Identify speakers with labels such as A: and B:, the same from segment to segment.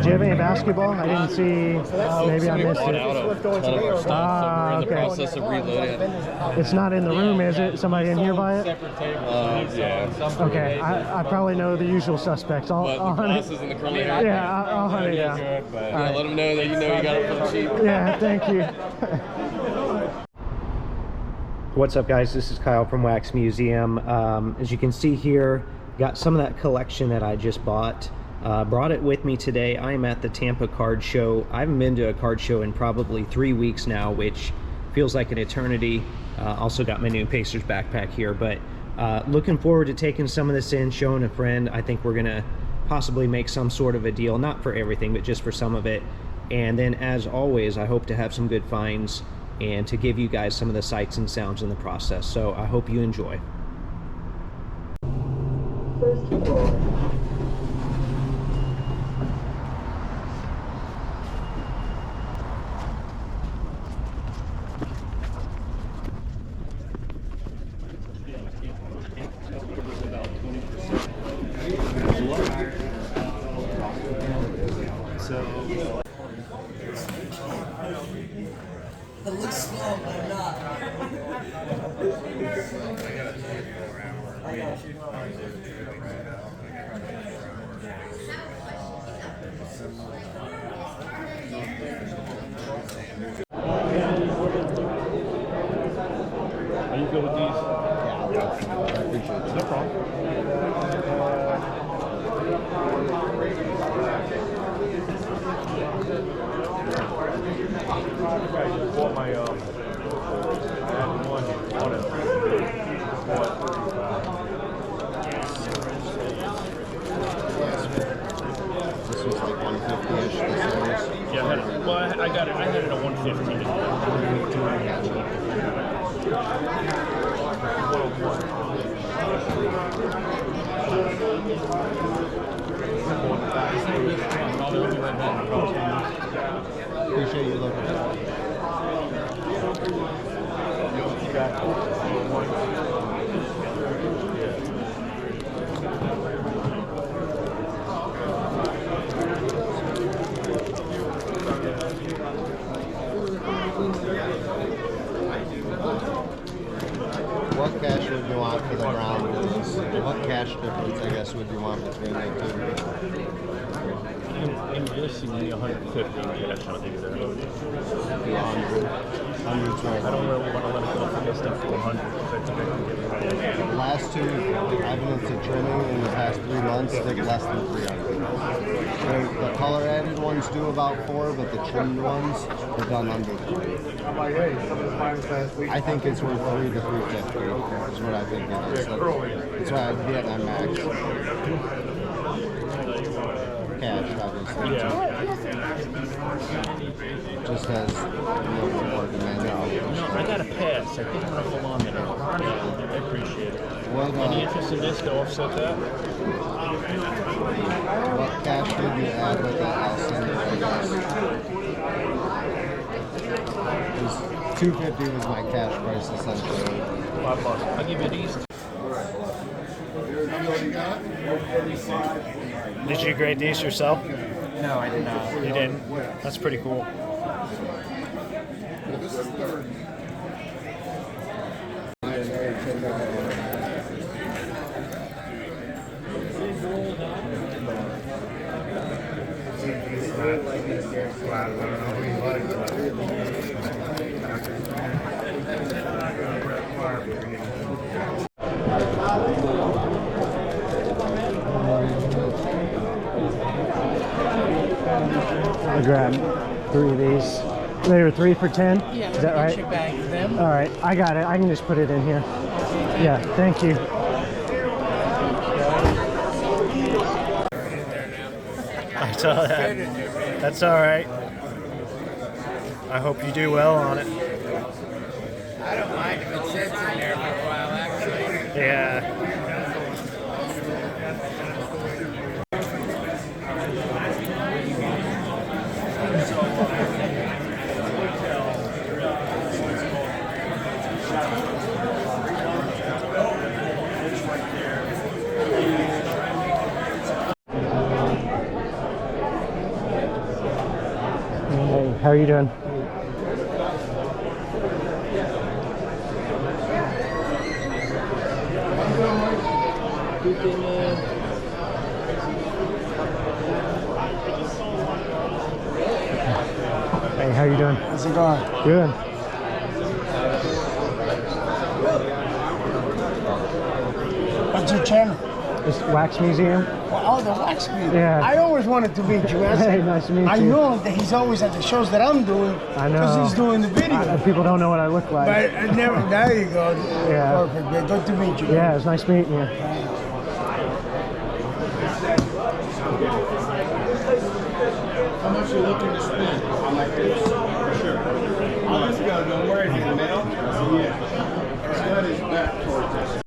A: Did you have any basketball? I didn't see. Maybe I missed it.
B: Okay. Process of reloading.
A: It's not in the room, is it? Somebody in here buy it?
B: Yeah.
A: Okay. I probably know the usual suspects. I'll hunt it.
B: In the curly hair.
A: Yeah, I'll hunt it. Yeah.
B: Yeah, let them know that you got it for the cheap.
A: Yeah. Thank you. What's up, guys? This is Kyle from Wax Museum. As you can see here, got some of that collection that I just bought. Brought it with me today. I am at the Tampa card show. I haven't been to a card show in probably 3 weeks now, which feels like an eternity. Also got my new Pacers backpack here, but looking forward to taking some of this in, showing a friend. I think we're gonna possibly make some sort of a deal, not for everything, but just for some of it. And then, as always, I hope to have some good finds and to give you guys some of the sights and sounds in the process. So I hope you enjoy.
C: First floor.
D: It looks slow, but I'm not.
E: Are you good with these? Yeah. I appreciate it. No problem. I bought my, I had one on it.
F: This was like 150-ish, this one.
E: Yeah, I had it at 150.
F: Appreciate you looking at it. What cash would you want for the brown ones? What cash difference, I guess, would you want between the two?
E: In this, you need 150 cash, I think there.
F: 100. 100's right.
E: I don't really want to let it go for this stuff for 100.
F: The last two evidence of trimming in the past 3 months did less than 300. The color added ones do about 4, but the trimmed ones are done under 3. I think it's worth 3 to 350 is what I think it is. That's why I'd get on max. Cash, obviously.
E: Yeah.
F: Just has a little bit more demand.
E: No, I got a pass. I think I'm going to hold on to that. Yeah, I appreciate it.
F: What,
E: Any interest in this to offset that?
F: what cash did you add with that? I'll send it, I guess. It was 250 was my cash price essentially.
E: $5. I'll give you these.
A: Did you grade these yourself?
D: No, I did not.
A: You didn't? That's pretty cool. I grabbed 3 of these. They were 3 for 10?
D: Yeah,
A: is that right?
D: your bag for them.
A: All right, I got it. I can just put it in here. Yeah, thank you. I saw that. That's all right. I hope you do well on it.
D: I don't mind if it sits in there for a while, actually.
A: Yeah. How are you doing? Hey, how you doing?
C: How's it going?
A: Good.
C: What's your channel?
A: It's Wax Museum.
C: Oh, the Wax Museum.
A: Yeah.
C: I always wanted to meet you.
A: Hey, nice to meet
C: I
A: you.
C: know that he's always at the shows that I'm doing.
A: I know.
C: Because he's doing the video.
A: People don't know what I look like.
C: But I never, there you go.
A: Yeah.
C: Perfect, man. Good to meet you.
A: Yeah, it's nice meeting you.
G: How much are you looking to spend? I like this. Sure. I'll just go. Don't worry, man. Yeah. Set his back towards us.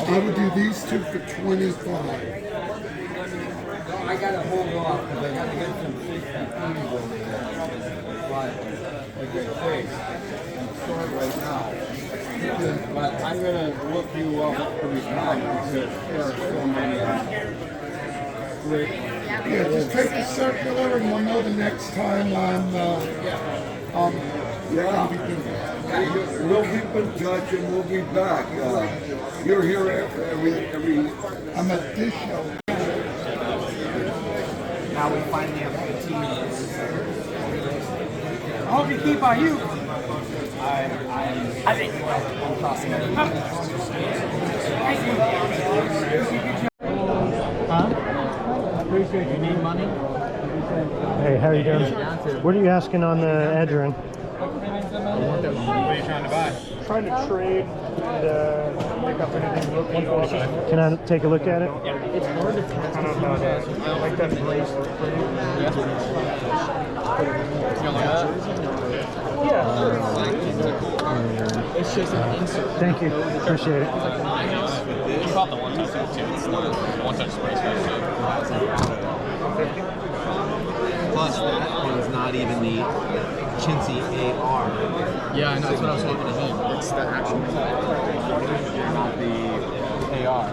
H: I would do these two for 25.
D: I gotta hold off because I gotta get some sleep and food over there. But a good place. I'm short right now. But I'm gonna look you up pretty hard because there are so many great.
H: Yeah, just take a circular and we'll know the next time
I: We'll keep in touch and we'll be back. You're here every.
H: I'm at this show.
D: Now we finally have 18 minutes. I hope you keep on you. I think you will. I'm crossing it. Huh? Appreciate you need money.
A: Hey, how are you doing? What are you asking on the edge ring?
G: What are you trying to buy?
E: Trying to trade and pick up anything looking for.
A: Can I take a look at it?
G: It's hard to test.
E: I don't know that. I like that bracelet.
G: It's just an insert.
A: Thank you. Appreciate it.
B: You bought the one-touch too. It's not one-touch space.
J: Plus, that one's not even the chintzy AR.
G: Yeah, I know. That's what I was talking to him. It's the actual, not the AR.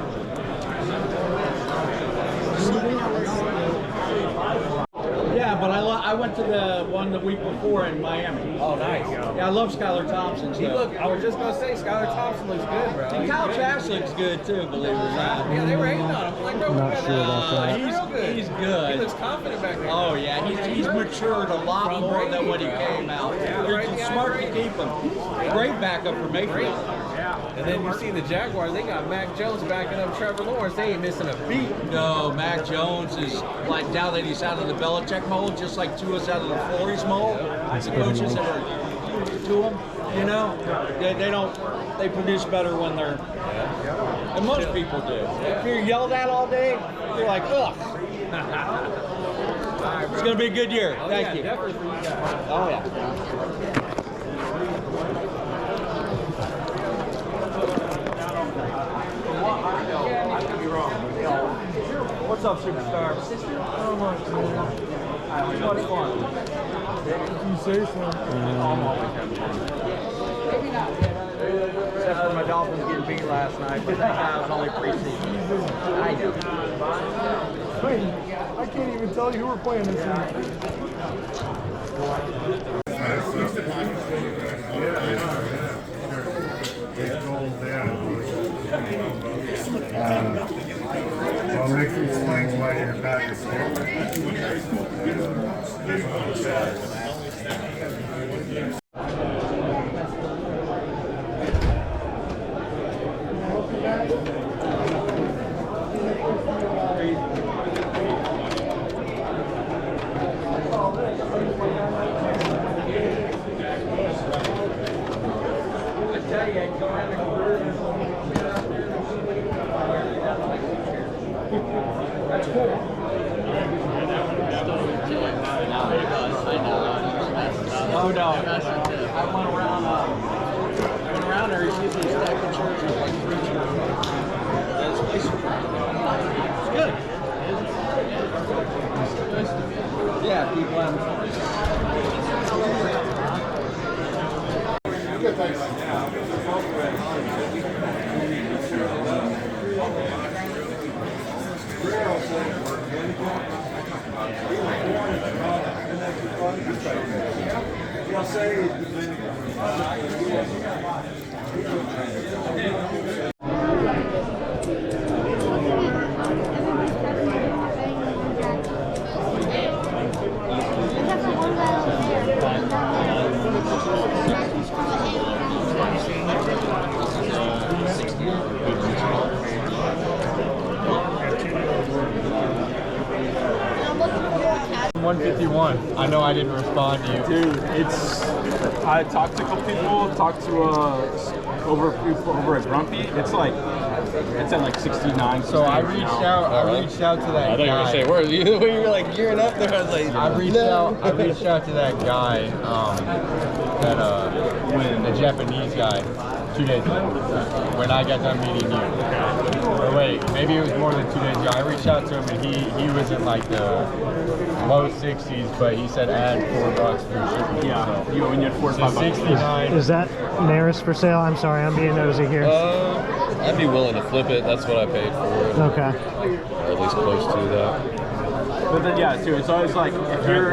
K: Yeah, but I went to the one the week before in Miami.
B: Oh, nice.
K: Yeah, I love Skylar Thompson.
B: He look. I was just gonna say, Skylar Thompson looks good, bro.
K: And Kyle Trask looks good too, believe it or not.
B: Yeah, they were hating on him. I'm like, bro,
A: Not sure about that.
K: He's good.
B: He looks confident back there.
K: Oh yeah, he's matured a lot more than when he came out. It's smart to keep him. Great backup for Mayfield.
B: And then you see the Jaguars, they got Mac Jones backing up Trevor Lawrence. They ain't missing a beat.
K: No, Mac Jones is like, now that he's out of the Belichick mold, just like Tua's out of the Flores mold. The coaches that are to him, you know, they produce better when they're, and most people do. If you're yelled at all day, you're like, ugh. It's gonna be a good year. Thank you.
B: Definitely for you guys.
K: Oh yeah. What's up, superstar? How much, man? Much fun.
E: You say so.
K: Except for my Dolphins getting beat last night, but that was only preseason. I know.
E: Wait, I can't even tell you who we're playing this
H: Well, Nick explains why you're back to school.
K: Oh no. I went around there, he's usually stacked the church with like 3 churches.
L: I know I didn't respond to you.
M: Dude, I talked to a couple people, talked to over at Grumpy. It's at like 69.
L: So I reached out to that guy.
B: I thought you were gonna say, where you were like gearing up there. I was like,
L: I reached out to that guy, when the Japanese guy 2 days ago, when I got done meeting you. Or wait, maybe it was more than 2 days ago. I reached out to him and he was in like the low 60s, but he said add $4 for shipping.
M: Yeah,
L: so,
M: you had 4 or 5 bucks.
L: 69.
A: Is that Maris for sale? I'm sorry, I'm being nosy here.
B: I'd be willing to flip it. That's what I paid for it.
A: Okay.
B: Or at least close to that.
M: But then, yeah, too. It's always like if you're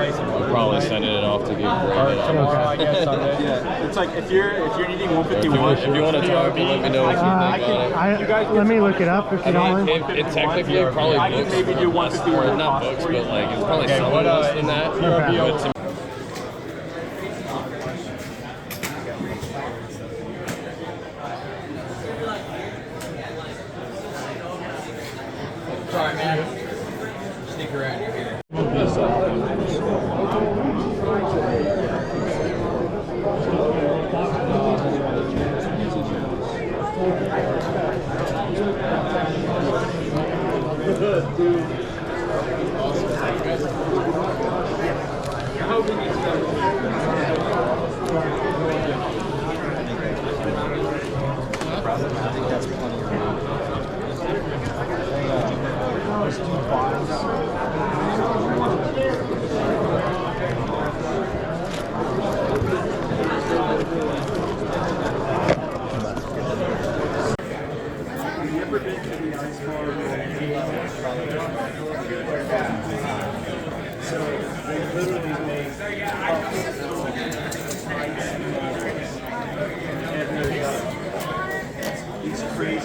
B: Probably sending it off to get graded.
L: Tomorrow, I guess, Sunday.
M: yeah, it's like if you're needing 151.
B: If you want to talk, let me know what you think on it.
A: Let me look it up if you don't mind.
B: It technically probably
M: I can
B: books
M: maybe do
B: less,
M: 151
B: or not books, but like it's probably selling less than that.
A: Okay.
B: But to
K: Sorry, man. Sneak around here.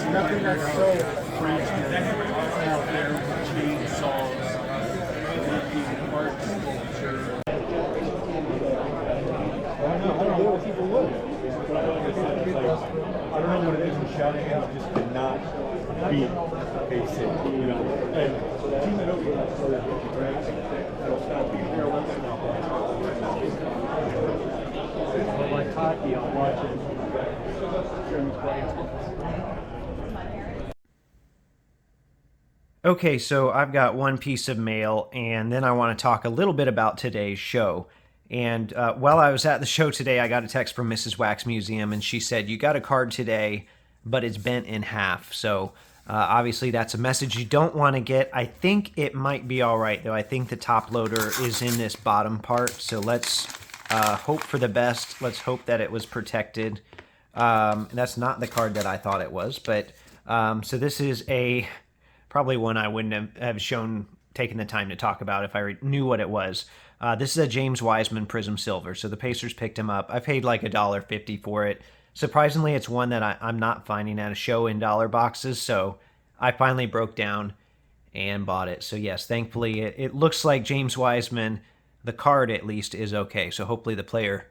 H: Nothing that's so crazy out there with chainsaws, making art sculpture. I don't know what people look. I don't know what it is with shouting out, just cannot beat basic, you know. And team it over that sort of crazy. I'll be there once in a while. But like hockey, I'm watching.
A: Okay, so I've got one piece of mail, and then I want to talk a little bit about today's show. And while I was at the show today, I got a text from Mrs. Wax Museum, and she said, you got a card today, but it's bent in half. So obviously that's a message you don't want to get. I think it might be all right, though. I think the top loader is in this bottom part, so let's hope for the best. Let's hope that it was protected. That's not the card that I thought it was, but so this is probably one I wouldn't have taken the time to talk about if I knew what it was. This is a James Wiseman Prism Silver, so the Pacers picked him up. I paid like $1.50 for it. Surprisingly, it's one that I'm not finding at a show in dollar boxes, so I finally broke down and bought it. So yes, thankfully, it looks like James Wiseman, the card at least, is okay. So hopefully the player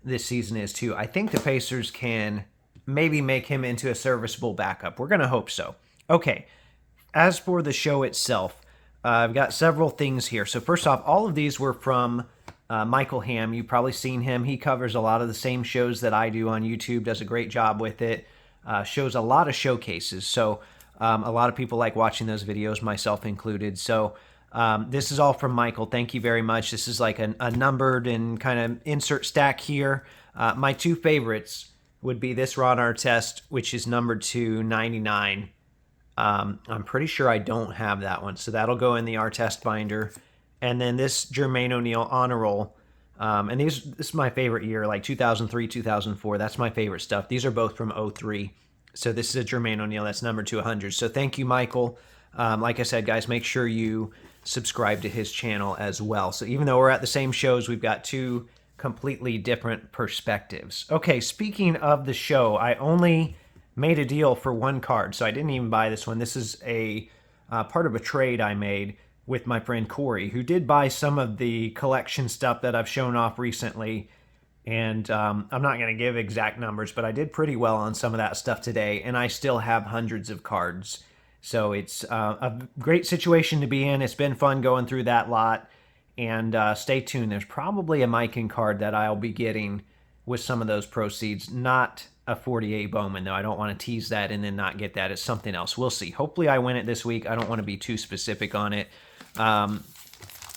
A: this season is too. I think the Pacers can maybe make him into a serviceable backup. We're going to hope so. Okay, as for the show itself, I've got several things here. So first off, all of these were from Michael Hamm. You've probably seen him. He covers a lot of the same shows that I do on YouTube, does a great job with it, shows a lot of showcases. So a lot of people like watching those videos, myself included. So this is all from Michael. Thank you very much. This is like a numbered and kind of insert stack here. My two favorites would be this Ron Artest, which is numbered to 99. I'm pretty sure I don't have that one, so that'll go in the Artest binder. And then this Jermaine O'Neal Honor Roll, and this is my favorite year, like 2003, 2004. That's my favorite stuff. These are both from 03. So this is a Jermaine O'Neal that's numbered to 100. So thank you, Michael. Like I said, guys, make sure you subscribe to his channel as well. So even though we're at the same shows, we've got two completely different perspectives. Okay, speaking of the show, I only made a deal for one card, so I didn't even buy this one. This is a part of a trade I made with my friend Corey, who did buy some of the collection stuff that I've shown off recently. And I'm not going to give exact numbers, but I did pretty well on some of that stuff today, and I still have hundreds of cards. So it's a great situation to be in. It's been fun going through that lot. And stay tuned. There's probably a Mikan card that I'll be getting with some of those proceeds. Not a 48 Bowman, though. I don't want to tease that and then not get that. It's something else. We'll see. Hopefully I win it this week. I don't want to be too specific on it. And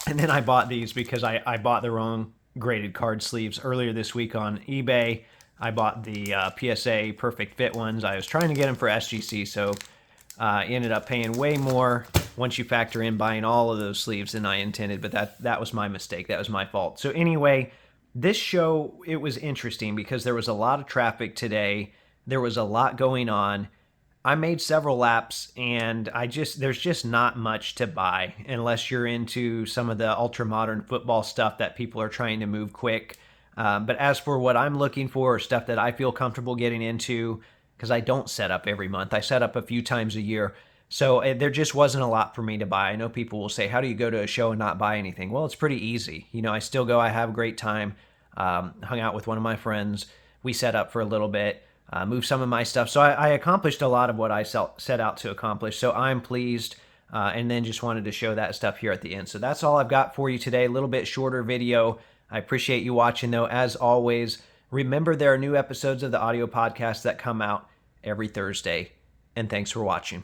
A: then I bought these because I bought the wrong graded card sleeves earlier this week on eBay. I bought the PSA Perfect Fit ones. I was trying to get them for SGC, so ended up paying way more once you factor in buying all of those sleeves than I intended, but that was my mistake. That was my fault. So anyway, this show, it was interesting because there was a lot of traffic today. There was a lot going on. I made several laps, and there's just not much to buy unless you're into some of the ultra-modern football stuff that people are trying to move quick. But as for what I'm looking for, or stuff that I feel comfortable getting into, because I don't set up every month. I set up a few times a year. So there just wasn't a lot for me to buy. I know people will say, how do you go to a show and not buy anything? Well, it's pretty easy. You know, I still go. I have a great time. Hung out with one of my friends. We set up for a little bit. Moved some of my stuff. So I accomplished a lot of what I set out to accomplish. So I'm pleased. And then just wanted to show that stuff here at the end. So that's all I've got for you today. A little bit shorter video. I appreciate you watching, though. As always, remember there are new episodes of the audio podcast that come out every Thursday. And thanks for watching.